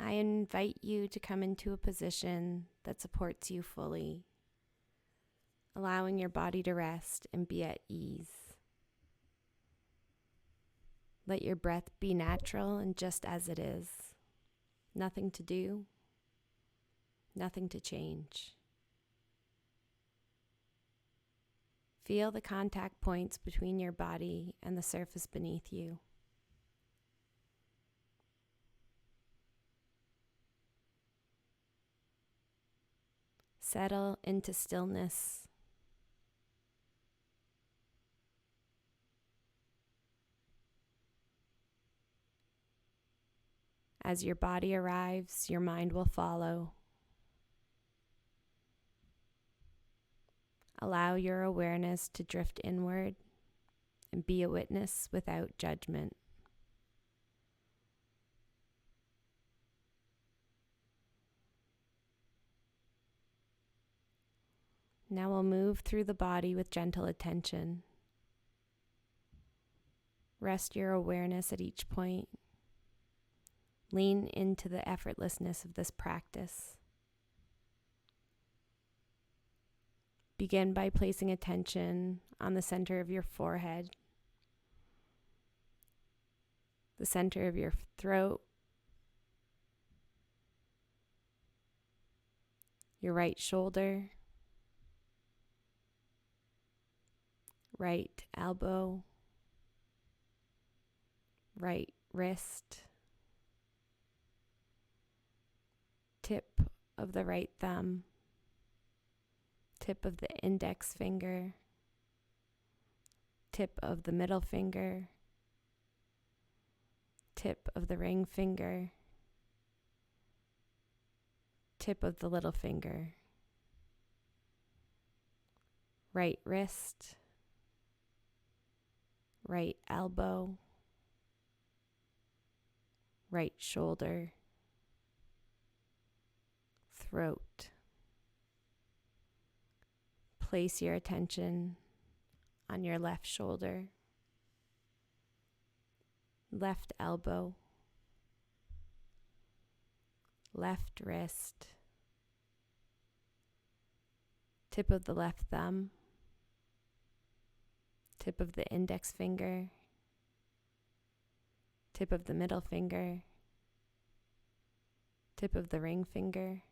I invite you to come into a position that supports you fully, allowing your body to rest and be at ease. Let your breath be natural and just as it is. Nothing to do, nothing to change. Feel the contact points between your body and the surface beneath you. Settle into stillness. As your body arrives, your mind will follow. Allow your awareness to drift inward and be a witness without judgment. Now we'll move through the body with gentle attention. Rest your awareness at each point. Lean into the effortlessness of this practice. Begin by placing attention on the center of your forehead, the center of your throat, your right shoulder, right elbow, right wrist, tip of the right thumb, tip of the index finger, tip of the middle finger, tip of the ring finger, tip of the little finger, right wrist, right elbow, right shoulder, throat. Place your attention on your left shoulder, left elbow, left wrist, tip of the left thumb, tip of the index finger, tip of the middle finger, tip of the ring finger,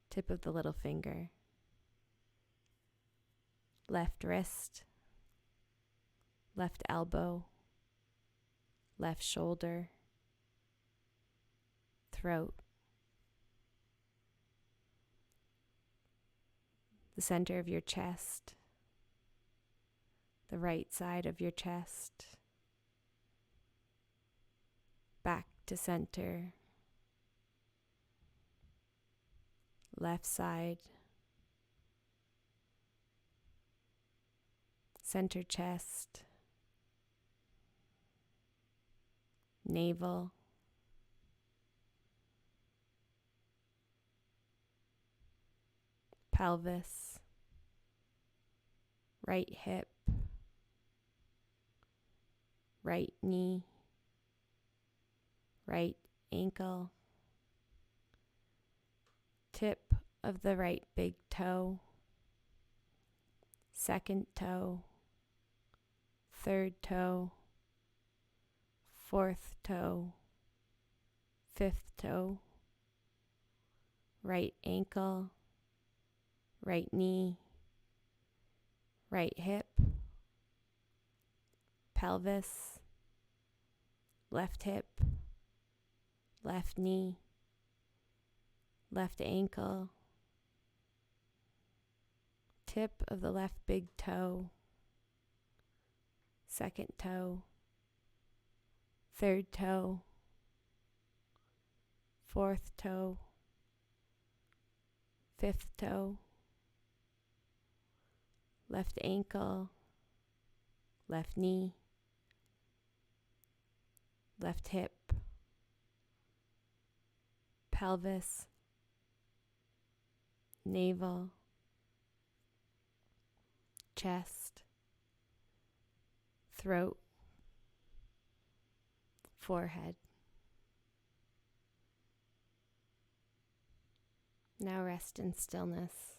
tip of the little finger, left wrist, left elbow, left shoulder, throat, the center of your chest, the right side of your chest, back to center, left side, center chest, navel, pelvis, right hip, right knee, right ankle, tip of the right big toe, second toe, third toe, fourth toe, fifth toe, right ankle, right knee, right hip, pelvis, left hip, left knee, left ankle, tip of the left big toe, second toe, third toe, fourth toe, fifth toe, left ankle, left knee, left hip, pelvis, navel, chest, throat, forehead. Now rest in stillness.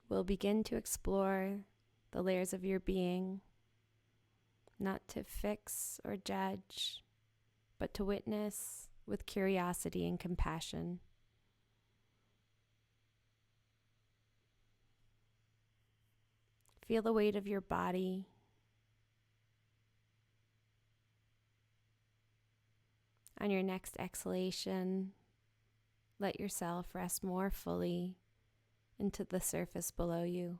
We'll begin to explore the layers of your being, not to fix or judge, but to witness with curiosity and compassion. Feel the weight of your body. On your next exhalation, let yourself rest more fully into the surface below you.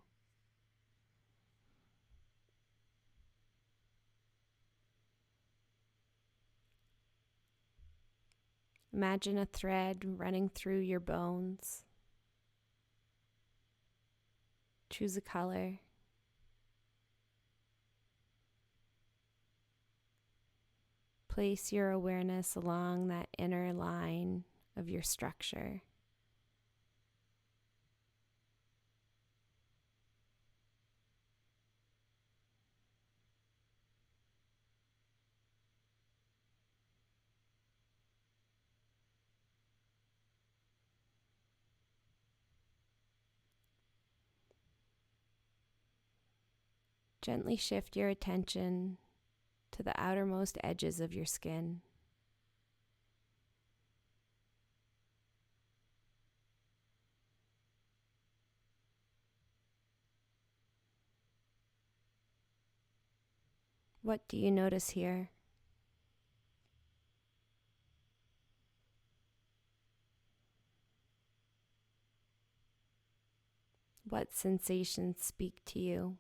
Imagine a thread running through your bones. Choose a color. Place your awareness along that inner line of your structure. Gently shift your attention to the outermost edges of your skin. What do you notice here? What sensations speak to you?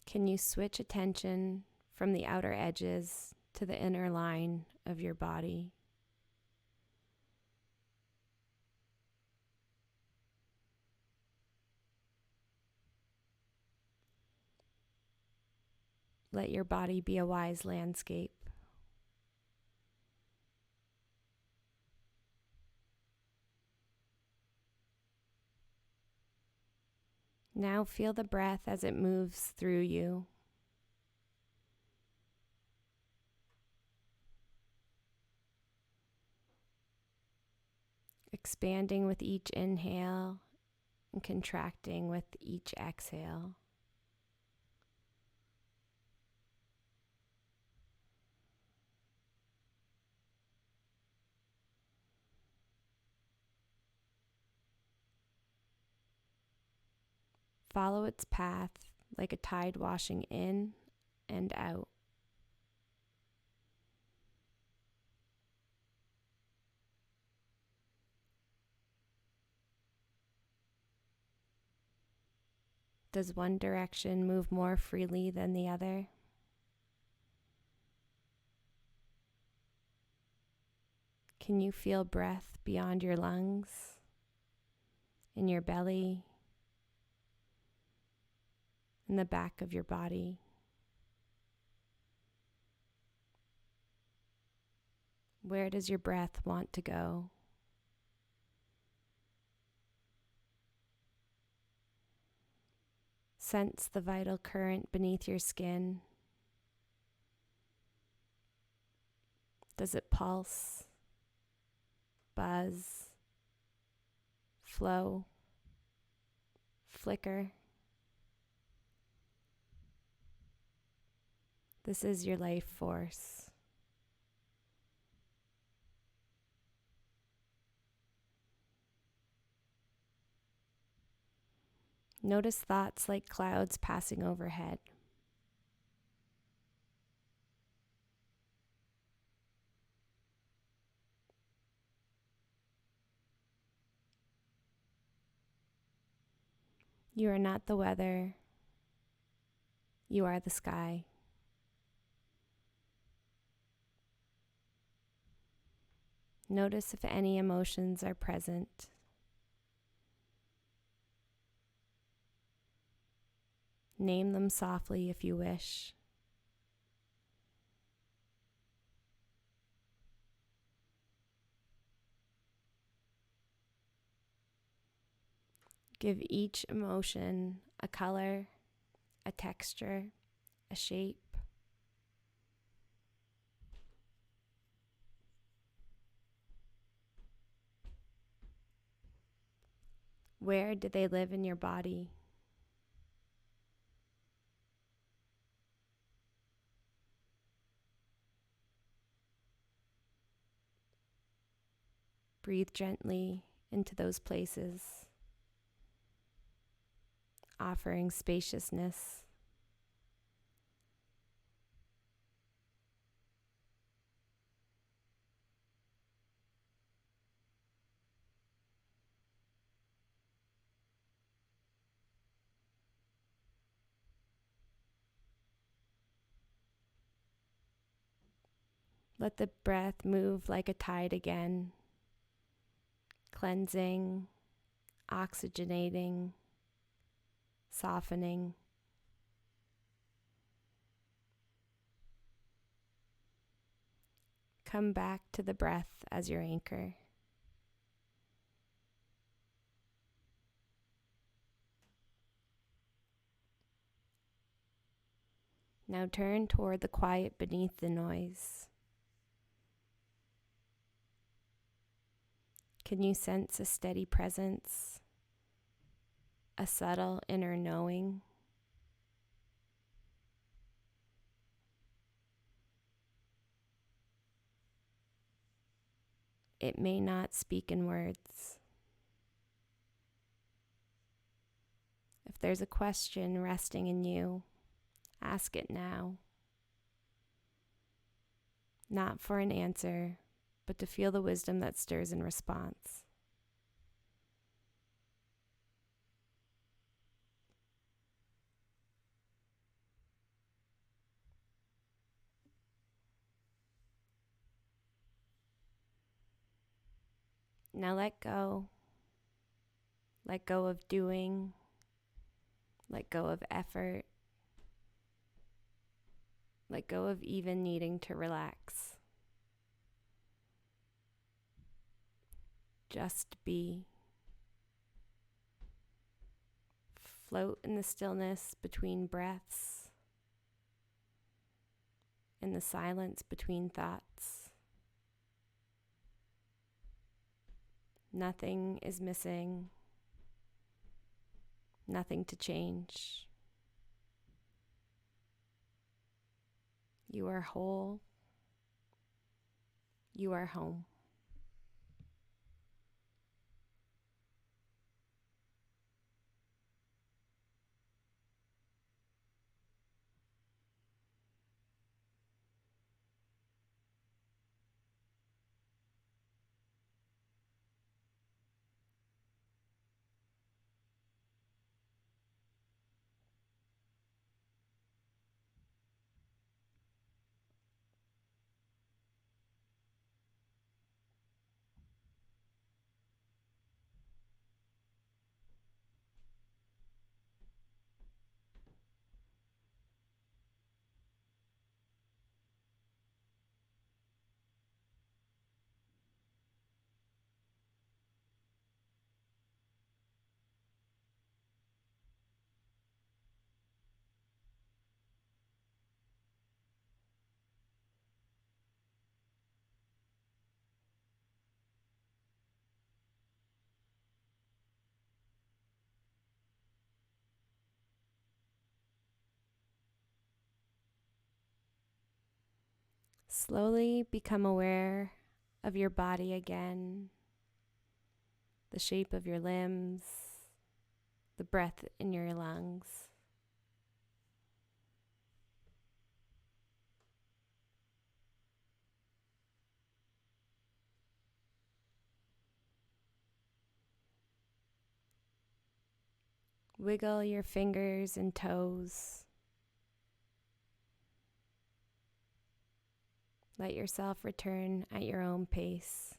Can you switch attention from the outer edges to the inner line of your body? Let your body be a wise landscape. Now feel the breath as it moves through you. Expanding with each inhale and contracting with each exhale. Follow its path like a tide washing in and out. Does one direction move more freely than the other? Can you feel breath beyond your lungs, in your belly, in the back of your body? Where does your breath want to go? Sense the vital current beneath your skin. Does it pulse, buzz, flow, flicker? This is your life force. Notice thoughts like clouds passing overhead. You are not the weather. You are the sky. Notice if any emotions are present. Name them softly if you wish. Give each emotion a color, a texture, a shape. Where do they live in your body? Breathe gently into those places, offering spaciousness. Let the breath move like a tide again, cleansing, oxygenating, softening. Come back to the breath as your anchor. Now turn toward the quiet beneath the noise. Can you sense a steady presence, a subtle inner knowing? It may not speak in words. If there's a question resting in you, ask it now. Not for an answer, but to feel the wisdom that stirs in response. Now let go. Let go of doing. Let go of effort. Let go of even needing to relax. Just be. Float in the stillness between breaths, in the silence between thoughts. Nothing is missing, nothing to change. You are whole. You are home. Slowly become aware of your body again, the shape of your limbs, the breath in your lungs. Wiggle your fingers and toes. Let yourself return at your own pace.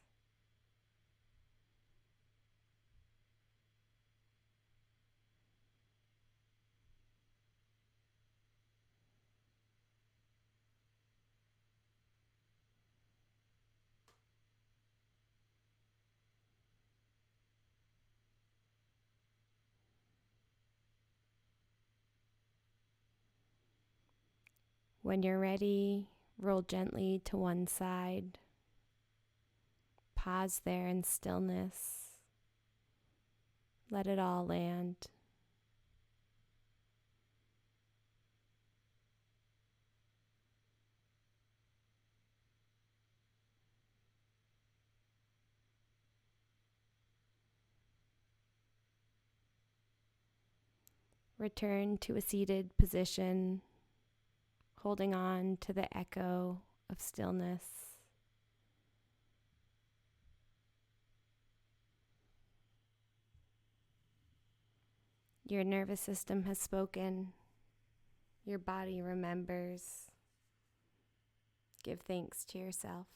When you're ready, roll gently to one side. Pause there in stillness. Let it all land. Return to a seated position, holding on to the echo of stillness. Your nervous system has spoken. Your body remembers. Give thanks to yourself.